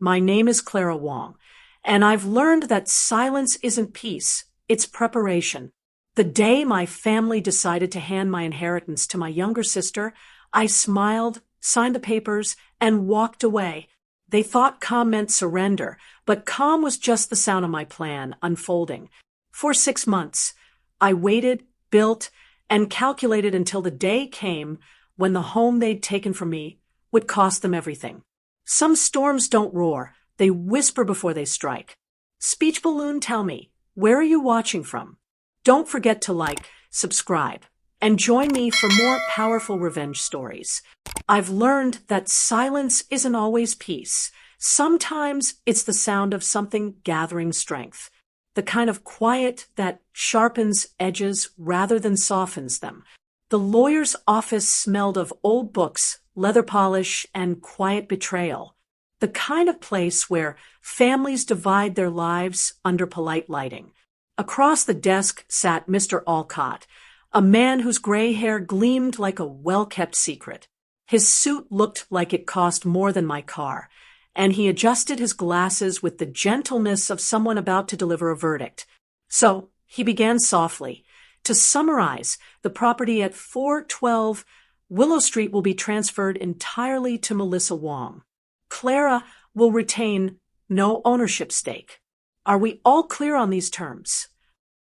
My name is Clara Wong, and I've learned that silence isn't peace, it's preparation. The day my family decided to hand my inheritance to my younger sister, I smiled, signed the papers, and walked away. They thought calm meant surrender, but calm was just the sound of my plan unfolding. For 6 months, I waited, built, and calculated until the day came when the home they'd taken from me would cost them everything. Some storms don't roar, they whisper before they strike. Speech balloon, tell me, where are you watching from? Don't forget to like, subscribe, and join me for more powerful revenge stories. I've learned that silence isn't always peace. Sometimes it's the sound of something gathering strength. The kind of quiet that sharpens edges rather than softens them. The lawyer's office smelled of old books, leather polish, and quiet betrayal. The kind of place where families divide their lives under polite lighting. Across the desk sat Mr. Alcott, a man whose gray hair gleamed like a well-kept secret. His suit looked like it cost more than my car, and he adjusted his glasses with the gentleness of someone about to deliver a verdict. So he began softly. To summarize, the property at 412 Willow Street will be transferred entirely to Melissa Wong. Clara will retain no ownership stake. Are we all clear on these terms?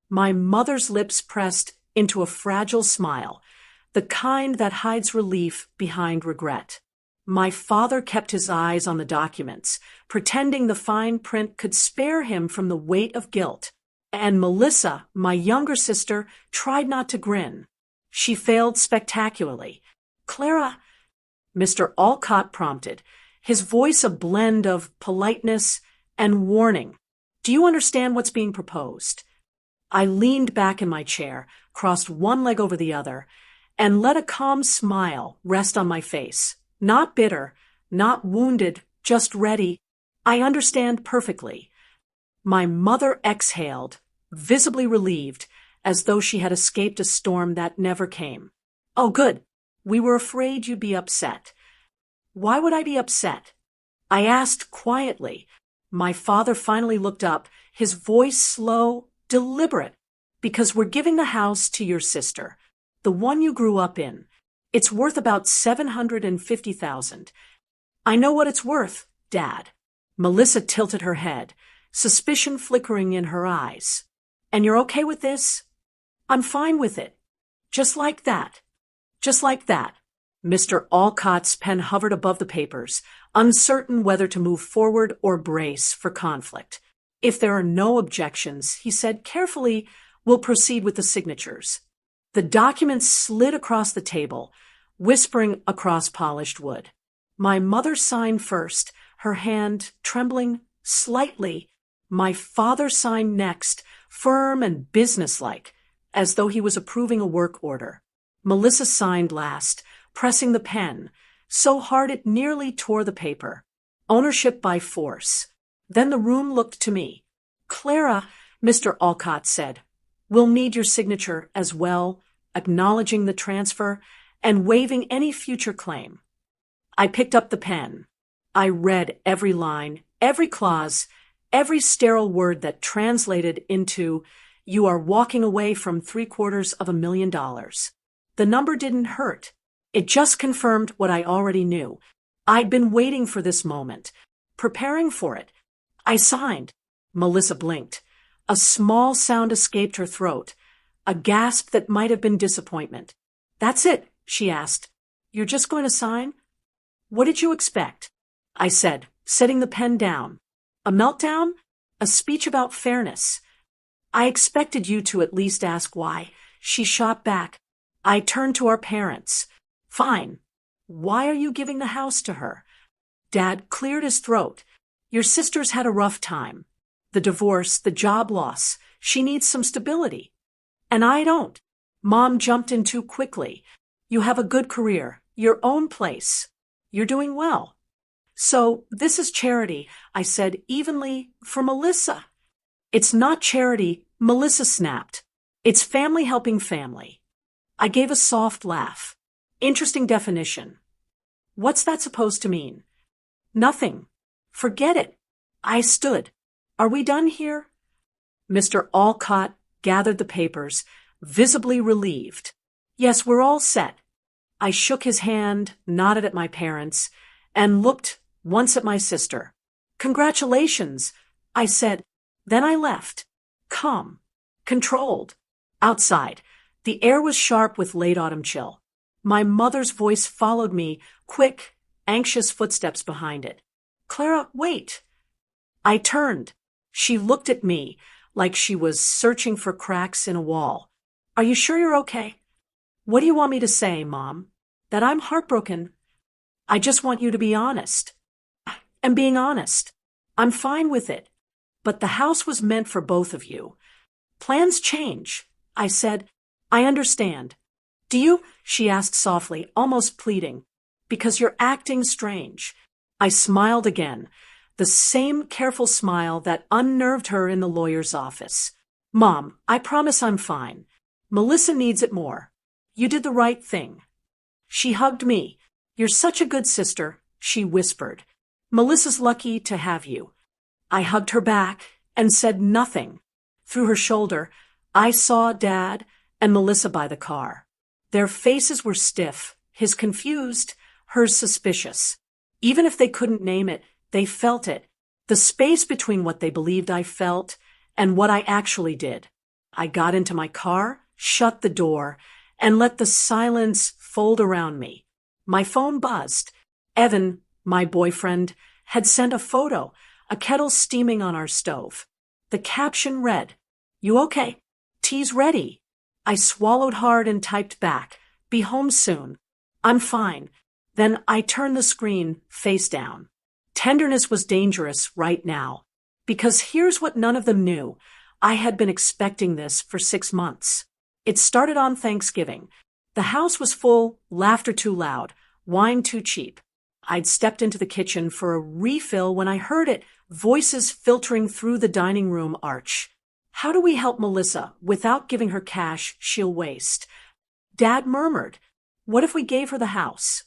My mother's lips pressed into a fragile smile, the kind that hides relief behind regret. My father kept his eyes on the documents, pretending the fine print could spare him from the weight of guilt. And Melissa, my younger sister, tried not to grin. She failed spectacularly. Clara, Mr. Alcott prompted, his voice a blend of politeness and warning. Do you understand what's being proposed? I leaned back in my chair, crossed one leg over the other, and let a calm smile rest on my face. Not bitter, not wounded, just ready. I understand perfectly. My mother exhaled, visibly relieved, as though she had escaped a storm that never came. Oh, good. We were afraid you'd be upset. Why would I be upset? I asked quietly. My father finally looked up, his voice slow, deliberate. Because we're giving the house to your sister, the one you grew up in. It's worth about $750,000. I know what it's worth, Dad. Melissa tilted her head, suspicion flickering in her eyes. And you're okay with this? I'm fine with it. Just like that. Just like that. Mr. Alcott's pen hovered above the papers, uncertain whether to move forward or brace for conflict. If there are no objections, he said carefully, we'll proceed with the signatures. The documents slid across the table, whispering across polished wood. My mother signed first, her hand trembling slightly. My father signed next, firm and businesslike, as though he was approving a work order. Melissa signed last, pressing the pen, so hard it nearly tore the paper. Ownership by force. Then the room looked to me. Clara, Mr. Alcott said, we'll need your signature as well, acknowledging the transfer and waiving any future claim. I picked up the pen. I read every line, every clause, every sterile word that translated into, you are walking away from $750,000. The number didn't hurt. It just confirmed what I already knew. I'd been waiting for this moment, preparing for it. I signed. Melissa blinked. A small sound escaped her throat, a gasp that might have been disappointment. That's it, she asked. You're just going to sign? What did you expect? I said, setting the pen down. A meltdown? A speech about fairness. I expected you to at least ask why. She shot back. I turned to our parents. Fine. Why are you giving the house to her? Dad cleared his throat. Your sister's had a rough time. The divorce, the job loss. She needs some stability. And I don't. Mom jumped in too quickly. You have a good career, your own place. You're doing well. So this is charity, I said evenly, for Melissa. It's not charity, Melissa snapped. It's family helping family. I gave a soft laugh. Interesting definition. What's that supposed to mean? Nothing. Forget it. I stood. Are we done here? Mr. Alcott gathered the papers, visibly relieved. Yes, we're all set. I shook his hand, nodded at my parents, and looked once at my sister. Congratulations, I said. Then I left. Calm. Controlled. Outside, the air was sharp with late autumn chill. My mother's voice followed me, quick, anxious footsteps behind it. Clara, wait. I turned. She looked at me like she was searching for cracks in a wall. Are you sure you're okay? What do you want me to say, Mom? That I'm heartbroken. I just want you to be honest. I'm being honest. I'm fine with it. But the house was meant for both of you. Plans change, I said. I understand. Do you? She asked softly, almost pleading. Because you're acting strange. I smiled again, the same careful smile that unnerved her in the lawyer's office. Mom, I promise I'm fine. Melissa needs it more. You did the right thing. She hugged me. You're such a good sister, she whispered. Melissa's lucky to have you. I hugged her back and said nothing. Through her shoulder, I saw Dad and Melissa by the car. Their faces were stiff, his confused, hers suspicious. Even if they couldn't name it, they felt it. The space between what they believed I felt and what I actually did. I got into my car, shut the door, and let the silence fold around me. My phone buzzed. Evan, my boyfriend, had sent a photo, a kettle steaming on our stove. The caption read, "You okay? Tea's ready." I swallowed hard and typed back, "Be home soon. I'm fine." Then I turned the screen face down. Tenderness was dangerous right now. Because here's what none of them knew. I had been expecting this for 6 months. It started on Thanksgiving. The house was full, laughter too loud, wine too cheap. I'd stepped into the kitchen for a refill when I heard it, voices filtering through the dining room arch. How do we help Melissa without giving her cash she'll waste? Dad murmured, what if we gave her the house?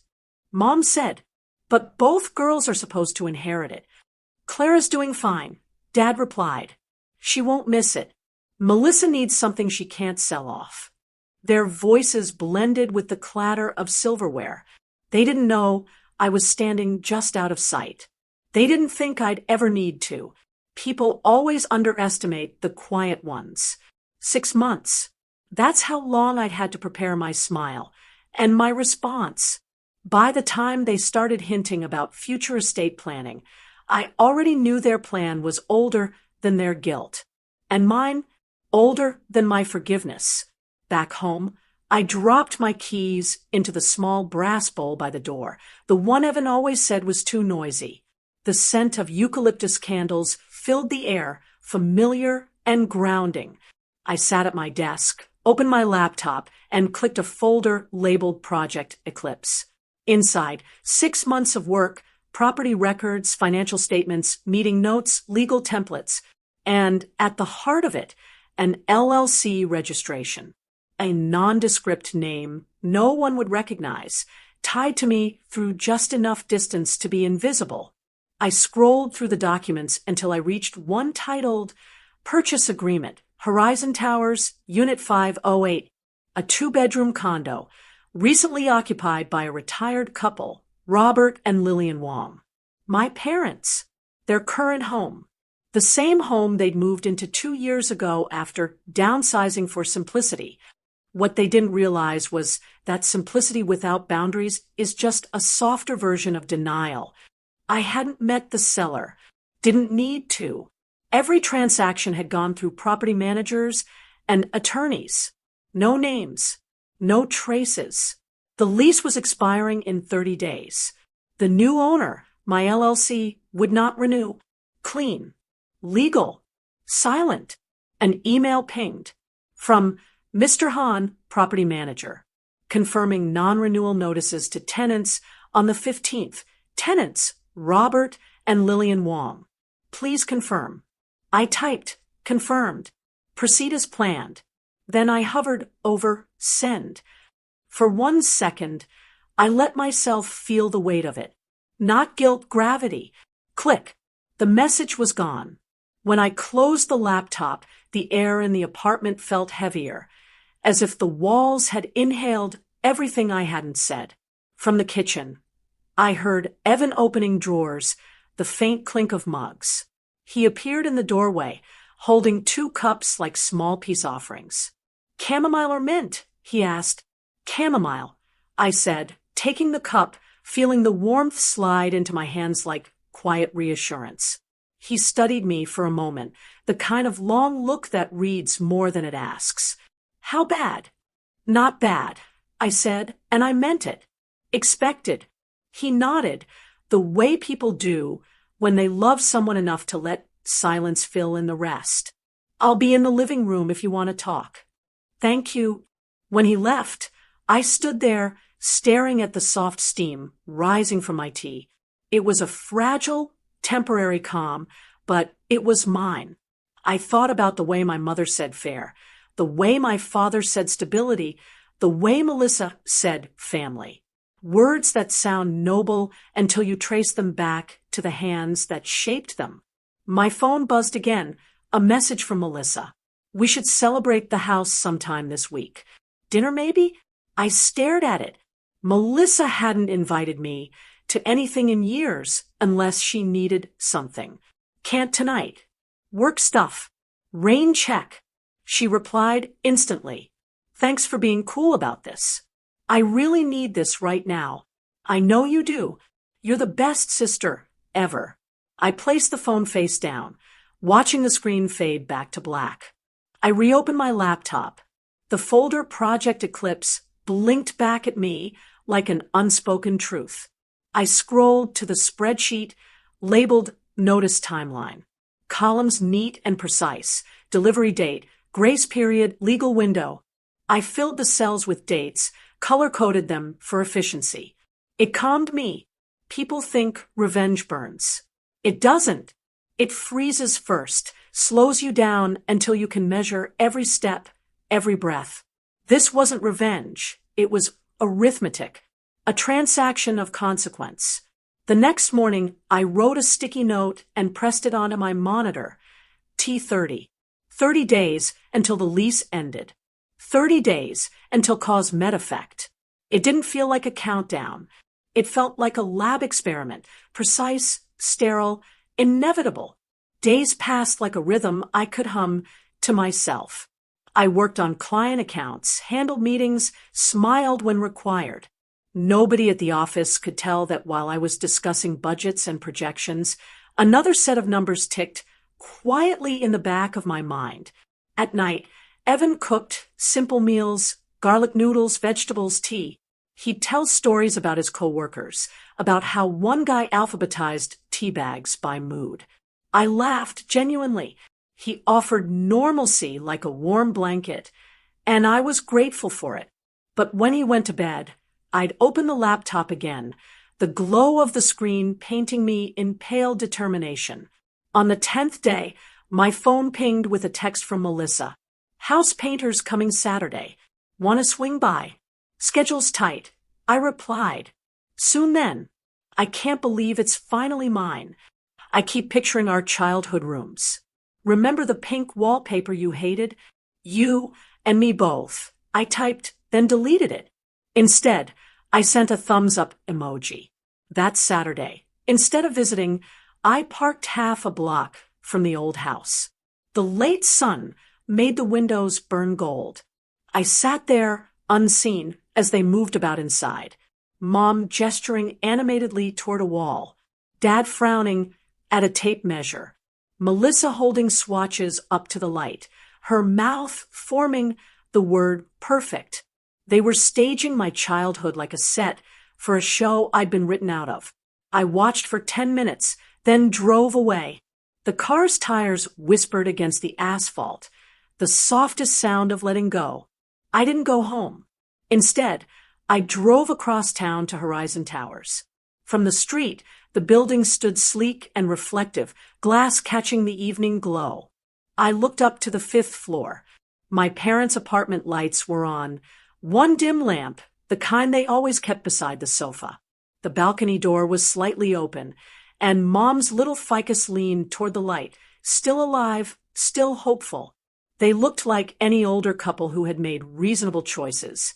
Mom said, but both girls are supposed to inherit it. Clara's doing fine, Dad replied. She won't miss it. Melissa needs something she can't sell off. Their voices blended with the clatter of silverware. They didn't know I was standing just out of sight. They didn't think I'd ever need to. People always underestimate the quiet ones. 6 months. That's how long I'd had to prepare my smile and my response. By the time they started hinting about future estate planning, I already knew their plan was older than their guilt, and mine older than my forgiveness. Back home, I dropped my keys into the small brass bowl by the door, the one Evan always said was too noisy. The scent of eucalyptus candles filled the air, familiar and grounding. I sat at my desk, opened my laptop, and clicked a folder labeled Project Eclipse. Inside, 6 months of work, property records, financial statements, meeting notes, legal templates, and at the heart of it, an LLC registration. A nondescript name no one would recognize, tied to me through just enough distance to be invisible. I scrolled through the documents until I reached one titled Purchase Agreement, Horizon Towers, Unit 508, a 2-bedroom condo, recently occupied by a retired couple, Robert and Lillian Wong. My parents, their current home, the same home they'd moved into 2 years ago after downsizing for simplicity. What they didn't realize was that simplicity without boundaries is just a softer version of denial. I hadn't met the seller, didn't need to. Every transaction had gone through property managers and attorneys. No names, no traces. The lease was expiring in 30 days. The new owner, my LLC, would not renew. Clean, legal, silent. An email pinged from Mr. Hahn, property manager, confirming non-renewal notices to tenants on the 15th. Tenants, Robert and Lillian Wong. Please confirm. I typed, confirmed. Proceed as planned. Then I hovered over send. For 1 second, I let myself feel the weight of it. Not guilt, gravity. Click. The message was gone. When I closed the laptop, the air in the apartment felt heavier, as if the walls had inhaled everything I hadn't said. From the kitchen, I heard Evan opening drawers, the faint clink of mugs. He appeared in the doorway, holding 2 cups like small peace offerings. Chamomile or mint? He asked. Chamomile, I said, taking the cup, feeling the warmth slide into my hands like quiet reassurance. He studied me for a moment, the kind of long look that reads more than it asks. How bad? Not bad, I said, and I meant it. Expected. He nodded, the way people do when they love someone enough to let silence fill in the rest. I'll be in the living room if you want to talk. Thank you. When he left, I stood there, staring at the soft steam rising from my tea. It was a fragile, temporary calm, but it was mine. I thought about the way my mother said fair, the way my father said stability, the way Melissa said family. Words that sound noble until you trace them back to the hands that shaped them. My phone buzzed again, a message from Melissa. We should celebrate the house sometime this week. Dinner maybe? I stared at it. Melissa hadn't invited me to anything in years unless she needed something. Can't tonight. Work stuff. Rain check. She replied instantly. Thanks for being cool about this. I really need this right now. I know you do. You're the best sister ever. I placed the phone face down, watching the screen fade back to black. I reopened my laptop. The folder Project Eclipse blinked back at me like an unspoken truth. I scrolled to the spreadsheet labeled Notice Timeline. Columns neat and precise. Delivery date, grace period, legal window. I filled the cells with dates, color-coded them for efficiency. It calmed me. People think revenge burns. It doesn't. It freezes first, slows you down until you can measure every step, every breath. This wasn't revenge. It was arithmetic, a transaction of consequence. The next morning, I wrote a sticky note and pressed it onto my monitor. T30. 30 days until the lease ended. 30 days until cause med effect. It didn't feel like a countdown. It felt like a lab experiment, precise, sterile, inevitable. Days passed like a rhythm I could hum to myself. I worked on client accounts, handled meetings, smiled when required. Nobody at the office could tell that while I was discussing budgets and projections, another set of numbers ticked quietly in the back of my mind. At night, Evan cooked simple meals, garlic noodles, vegetables, tea. He'd tell stories about his coworkers, about how one guy alphabetized tea bags by mood. I laughed genuinely. He offered normalcy like a warm blanket, and I was grateful for it. But when he went to bed, I'd open the laptop again, the glow of the screen painting me in pale determination. On the 10th day, my phone pinged with a text from Melissa. House painters coming Saturday. Want to swing by? Schedule's tight. I replied. Soon then. I can't believe it's finally mine. I keep picturing our childhood rooms. Remember the pink wallpaper you hated? You and me both. I typed, then deleted it. Instead, I sent a thumbs up emoji. That Saturday, instead of visiting, I parked half a block from the old house. The late sun made the windows burn gold. I sat there, unseen, as they moved about inside. Mom gesturing animatedly toward a wall. Dad frowning at a tape measure. Melissa holding swatches up to the light, her mouth forming the word perfect. They were staging my childhood like a set for a show I'd been written out of. I watched for 10 minutes, then drove away. The car's tires whispered against the asphalt, the softest sound of letting go. I didn't go home. Instead, I drove across town to Horizon Towers. From the street, the building stood sleek and reflective, glass catching the evening glow. I looked up to the 5th floor. My parents' apartment lights were on, one dim lamp, the kind they always kept beside the sofa. The balcony door was slightly open, and Mom's little ficus leaned toward the light, still alive, still hopeful. They looked like any older couple who had made reasonable choices.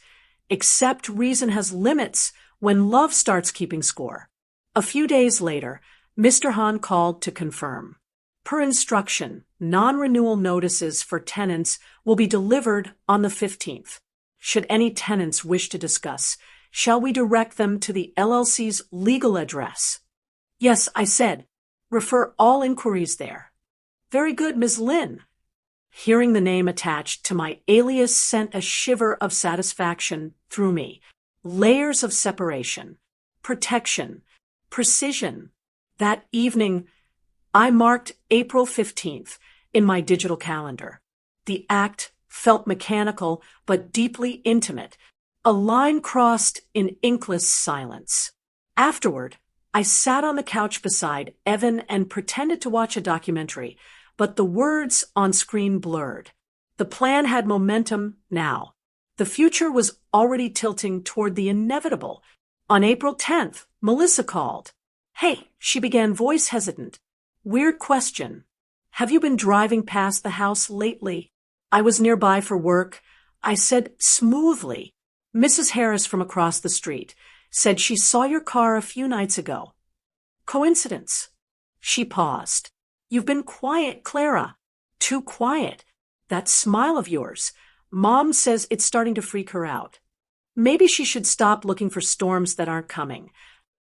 Except reason has limits when love starts keeping score. A few days later, Mr. Han called to confirm. Per instruction, non-renewal notices for tenants will be delivered on the 15th. Should any tenants wish to discuss, shall we direct them to the LLC's legal address? Yes, I said. Refer all inquiries there. Very good, Ms. Lin. Hearing the name attached to my alias sent a shiver of satisfaction through me. Layers of separation, protection, precision. That evening, I marked April 15th in my digital calendar. The act felt mechanical but deeply intimate, a line crossed in inkless silence. Afterward, I sat on the couch beside Evan and pretended to watch a documentary, but the words on screen blurred. The plan had momentum now. The future was already tilting toward the inevitable. On April 10th, Melissa called. Hey, she began, voice hesitant. Weird question. Have you been driving past the house lately? I was nearby for work. I said smoothly. Mrs. Harris from across the street said she saw your car a few nights ago. Coincidence. She paused. You've been quiet, Clara. Too quiet. That smile of yours. Mom says it's starting to freak her out. Maybe she should stop looking for storms that aren't coming.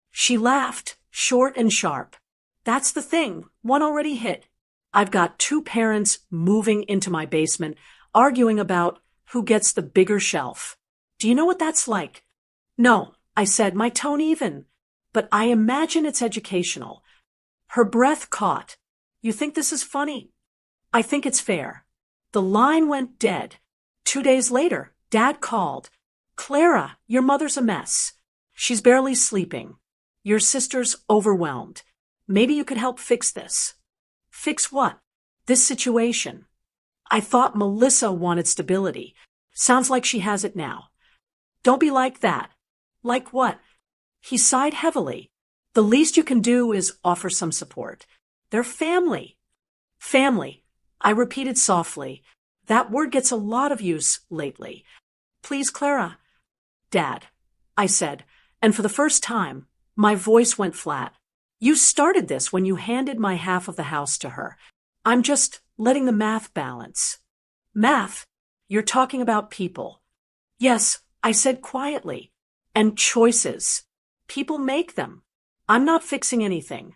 She laughed, short and sharp. That's the thing. One already hit. I've got two parents moving into my basement, arguing about who gets the bigger shelf. Do you know what that's like? No, I said, my tone even. But I imagine it's educational. Her breath caught. You think this is funny? I think it's fair. The line went dead. 2 days later, Dad called. Clara, your mother's a mess. She's barely sleeping. Your sister's overwhelmed. Maybe you could help fix this. Fix what? This situation. I thought Melissa wanted stability. Sounds like she has it now. Don't be like that. Like what? He sighed heavily. The least you can do is offer some support. They're family. Family, I repeated softly. That word gets a lot of use lately. Please, Clara. Dad, I said, and for the first time, my voice went flat. You started this when you handed my half of the house to her. I'm just letting the math balance. Math? You're talking about people. Yes, I said quietly. And choices. People make them. I'm not fixing anything.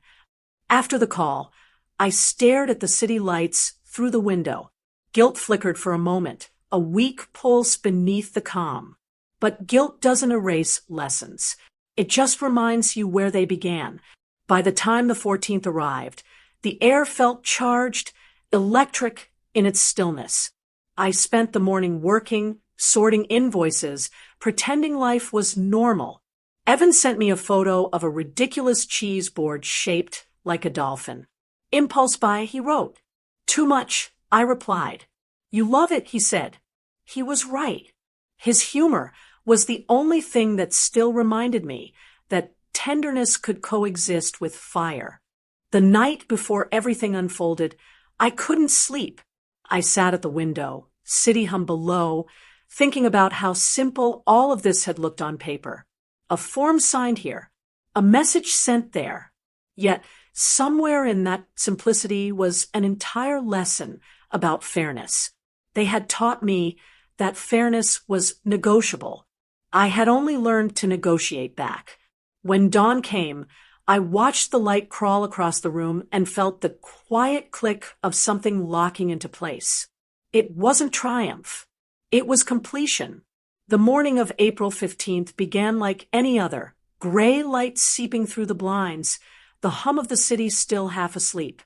After the call, I stared at the city lights through the window. Guilt flickered for a moment, a weak pulse beneath the calm. But guilt doesn't erase lessons. It just reminds you where they began. By the time the 14th arrived, the air felt charged, electric in its stillness. I spent the morning working, sorting invoices, pretending life was normal. Evan sent me a photo of a ridiculous cheese board shaped like a dolphin. Impulse buy, he wrote. Too much, I replied. You love it, he said. He was right. His humor was the only thing that still reminded me that tenderness could coexist with fire. The night before everything unfolded, I couldn't sleep. I sat at the window, city hum below, thinking about how simple all of this had looked on paper. A form signed here, a message sent there. Yet somewhere in that simplicity was an entire lesson about fairness. They had taught me that fairness was negotiable. I had only learned to negotiate back. When dawn came, I watched the light crawl across the room and felt the quiet click of something locking into place. It wasn't triumph. It was completion. The morning of April 15th began like any other, gray light seeping through the blinds, the hum of the city still half asleep.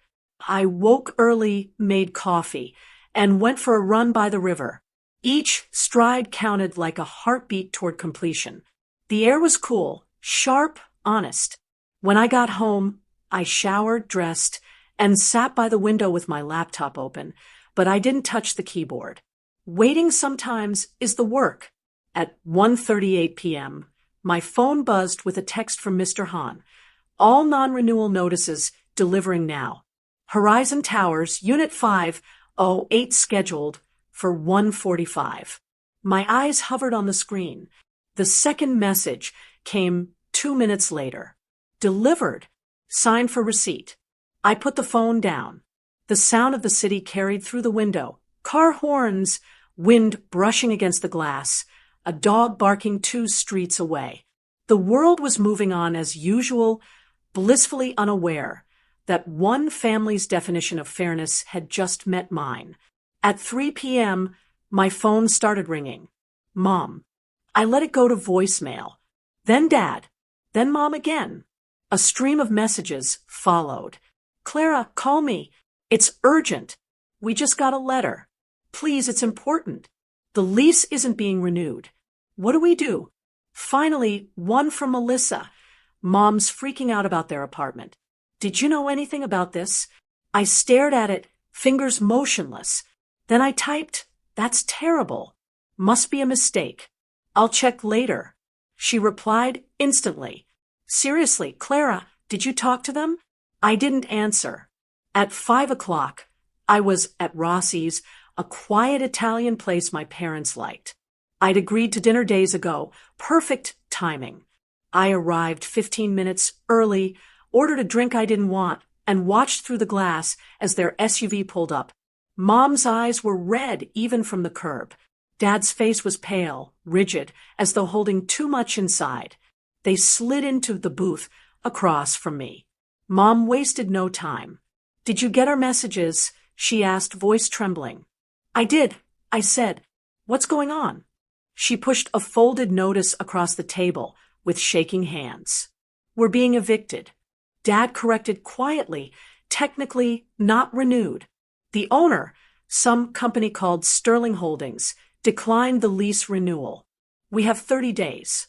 I woke early, made coffee, and went for a run by the river. Each stride counted like a heartbeat toward completion. The air was cool, sharp, honest. When I got home, I showered, dressed, and sat by the window with my laptop open, but I didn't touch the keyboard. Waiting sometimes is the work. At 1:38 p.m., my phone buzzed with a text from Mr. Han. All non-renewal notices delivering now. Horizon Towers, Unit 508 scheduled for 1:45. My eyes hovered on the screen. The second message came 2 minutes later. Delivered. Signed for receipt. I put the phone down. The sound of the city carried through the window. Car horns, wind brushing against the glass, a dog barking 2 streets away. The world was moving on as usual, blissfully unaware that one family's definition of fairness had just met mine. At 3 p.m., my phone started ringing. Mom. I let it go to voicemail. Then Dad. Then Mom again. A stream of messages followed. Clara, call me. It's urgent. We just got a letter. Please, it's important. The lease isn't being renewed. What do we do? Finally, one from Melissa. Mom's freaking out about their apartment. Did you know anything about this? I stared at it, fingers motionless. Then I typed, that's terrible. Must be a mistake. I'll check later. She replied instantly. Seriously, Clara, did you talk to them? I didn't answer. At 5 o'clock, I was at Rossi's, a quiet Italian place my parents liked. I'd agreed to dinner days ago. Perfect timing. I arrived 15 minutes early, ordered a drink I didn't want, and watched through the glass as their SUV pulled up. Mom's eyes were red even from the curb. Dad's face was pale, rigid, as though holding too much inside. They slid into the booth across from me. Mom wasted no time. Did you get our messages? She asked, voice trembling. I did, I said. What's going on? She pushed a folded notice across the table with shaking hands. We're being evicted. Dad corrected quietly, technically not renewed. The owner, some company called Sterling Holdings, declined the lease renewal. We have 30 days.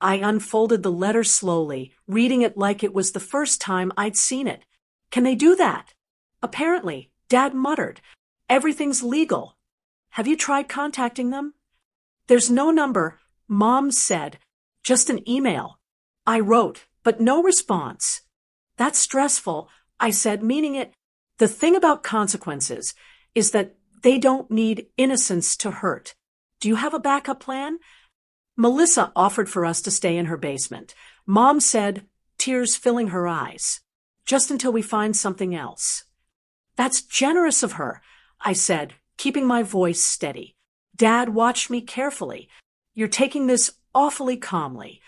I unfolded the letter slowly, reading it like it was the first time I'd seen it. Can they do that? Apparently, Dad muttered. Everything's legal. Have you tried contacting them? There's no number, Mom said. Just an email. I wrote, but no response. That's stressful, I said, meaning it. The thing about consequences is that they don't need innocence to hurt. Do you have a backup plan? Melissa offered for us to stay in her basement. Mom said, tears filling her eyes. Just until we find something else. That's generous of her, I said, keeping my voice steady. Dad watched me carefully. You're taking this awfully calmly.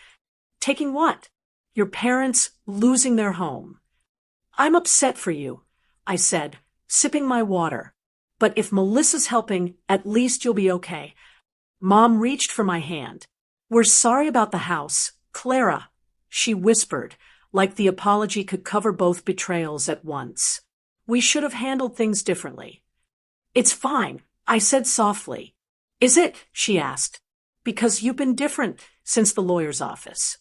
Taking what? Your parents losing their home. I'm upset for you, I said, sipping my water. But if Melissa's helping, at least you'll be okay. Mom reached for my hand. We're sorry about the house, Clara, she whispered, like the apology could cover both betrayals at once. We should have handled things differently. It's fine, I said softly. Is it? She asked. Because you've been different since the lawyer's office.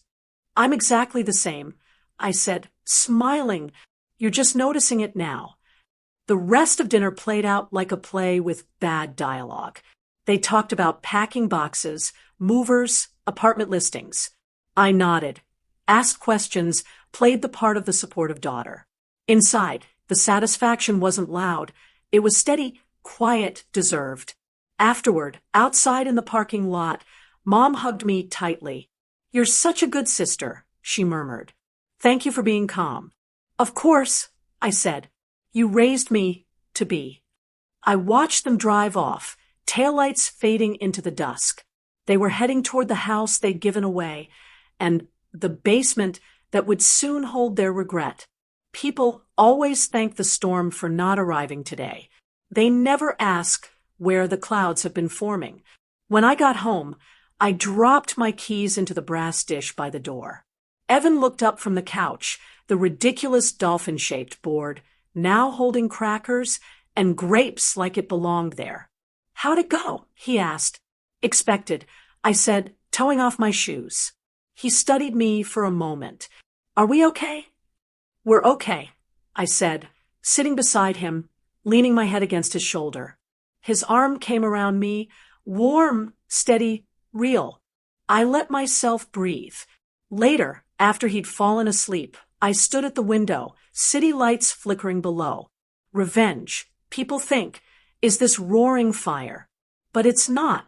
I'm exactly the same, I said, smiling. You're just noticing it now. The rest of dinner played out like a play with bad dialogue. They talked about packing boxes, movers, apartment listings. I nodded, asked questions, played the part of the supportive daughter. Inside, the satisfaction wasn't loud. It was steady, quiet, deserved. Afterward, outside in the parking lot, Mom hugged me tightly. You're such a good sister, she murmured. Thank you for being calm. Of course, I said. You raised me to be. I watched them drive off, taillights fading into the dusk. They were heading toward the house they'd given away, and the basement that would soon hold their regret. People always thank the storm for not arriving today. They never ask where the clouds have been forming. When I got home, I dropped my keys into the brass dish by the door. Evan looked up from the couch, the ridiculous dolphin-shaped board, now holding crackers and grapes like it belonged there. How'd it go? He asked. Expected, I said, toeing off my shoes. He studied me for a moment. Are we okay? We're okay, I said, sitting beside him, leaning my head against his shoulder. His arm came around me, warm, steady, real. I let myself breathe. Later, after he'd fallen asleep, I stood at the window, city lights flickering below. Revenge, people think, is this roaring fire. But it's not.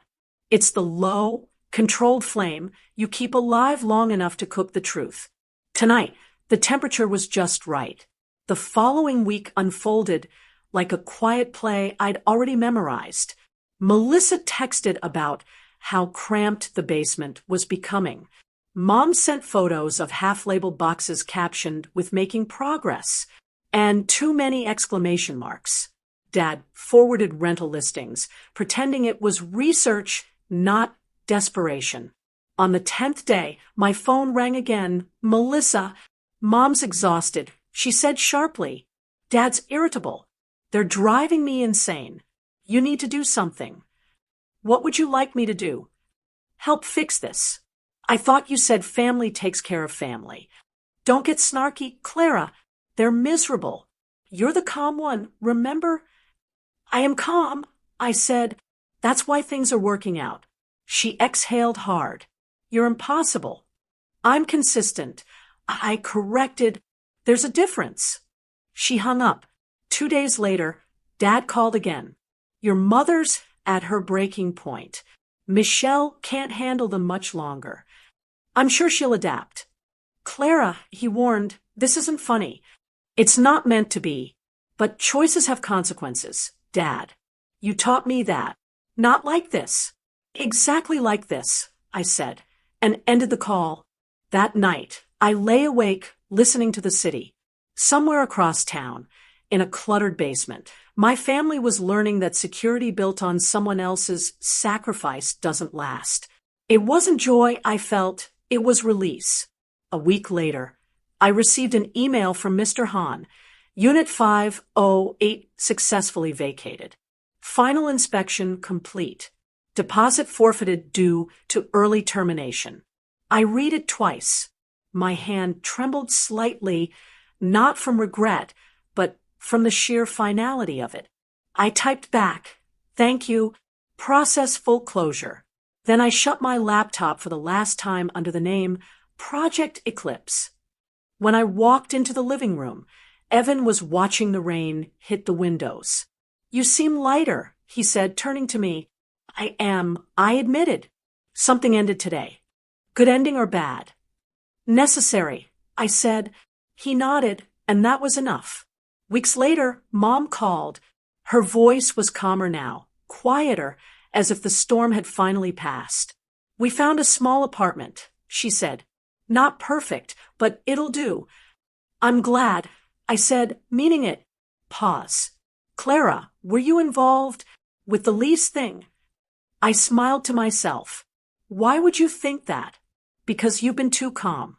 It's the low, controlled flame you keep alive long enough to cook the truth. Tonight, the temperature was just right. The following week unfolded like a quiet play I'd already memorized. Melissa texted about how cramped the basement was becoming. Mom sent photos of half-labeled boxes captioned with making progress and too many exclamation marks. Dad forwarded rental listings, pretending it was research, not desperation. On the 10th day, my phone rang again. Melissa, Mom's exhausted. She said sharply, Dad's irritable. They're driving me insane. You need to do something. What would you like me to do? Help fix this. I thought you said family takes care of family. Don't get snarky, Clara. They're miserable. You're the calm one, remember? I am calm, I said. That's why things are working out. She exhaled hard. You're impossible. I'm consistent. I corrected. There's a difference. She hung up. 2 days later, Dad called again. Your mother's at her breaking point. Michelle can't handle them much longer. I'm sure she'll adapt. Clara, he warned, this isn't funny. It's not meant to be. But choices have consequences, Dad. You taught me that. Not like this. Exactly like this, I said, and ended the call. That night, I lay awake listening to the city. Somewhere across town, in a cluttered basement, my family was learning that security built on someone else's sacrifice doesn't last. It wasn't joy I felt, it was release. A week later, I received an email from Mr. Han. Unit 508 successfully vacated. Final inspection complete. Deposit forfeited due to early termination. I read it twice. My hand trembled slightly, not from regret, but from the sheer finality of it. I typed back, thank you, process full closure. Then I shut my laptop for the last time under the name Project Eclipse. When I walked into the living room, Evan was watching the rain hit the windows. You seem lighter, he said, turning to me. I am, I admitted. Something ended today. Good ending or bad? Necessary, I said. He nodded, and that was enough. Weeks later, Mom called. Her voice was calmer now, quieter, as if the storm had finally passed. We found a small apartment, she said. Not perfect, but it'll do. I'm glad, I said, meaning it. Pause. Clara, were you involved with the lease thing? I smiled to myself. Why would you think that? Because you've been too calm.